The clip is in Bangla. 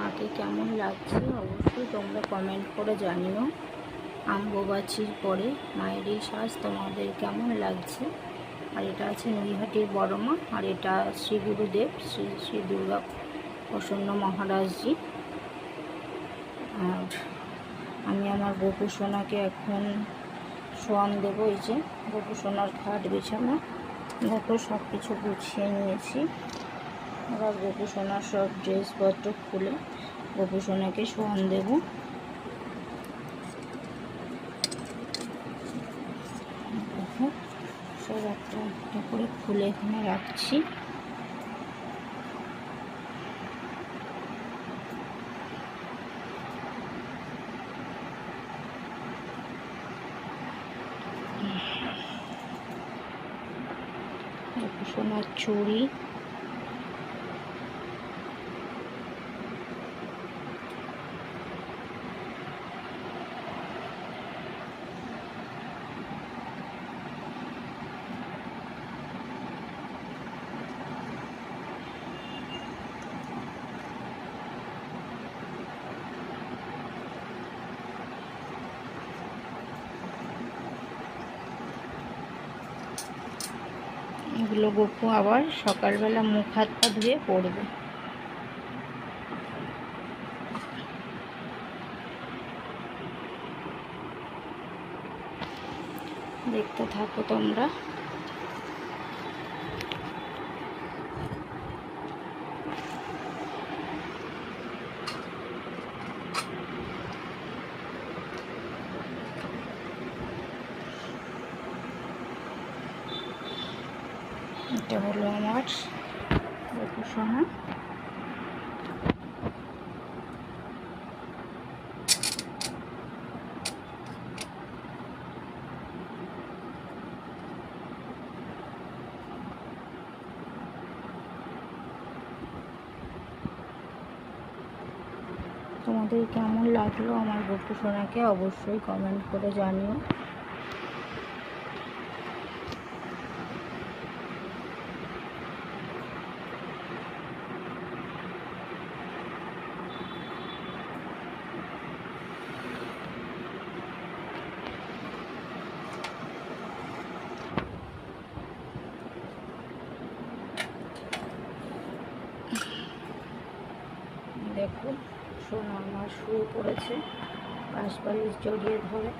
মাকে কেমন লাগছে অবশ্যই তোমরা কমেন্ট করে জানিও। আম্বুবাচির পরে মায়ের এই সাজ তোমাদের কেমন লাগছে। আর এটা আছে নৈহাটির বড় মা, আর এটা শ্রী গুরুদেব শ্রী শ্রী দুর্গা প্রসন্ন মহারাজজি। আর আমি আমার গোপু সোনাকে এখন শোয়ান দেবো। এই যে গোপু সোনার খাট বিছানা দেখো সব কিছু গুছিয়ে নিয়েছি। এবার গোপু সোনার সব ড্রেসপত্র খুলে গোপু সোনাকে শোয়ান দেবো। দেখো সব একটা একটা করে খুলে এখানে রাখছি। গোপু সোনার চুড়ি, এগুলো গোপু আবার সকালবেলা মুখ হাত পা ধুয়ে পড়বে। দেখতে থাকো তোমরা। এটা হলো আমার গোপু সোনা। তোমাদের কেমন লাগলো আমার গোপু সোনাকে অবশ্যই কমেন্ট করে জানিও। দেখো সোনা আমার শুয়ে পড়েছে, পাশ বালিশ জড়িয়ে ধরে।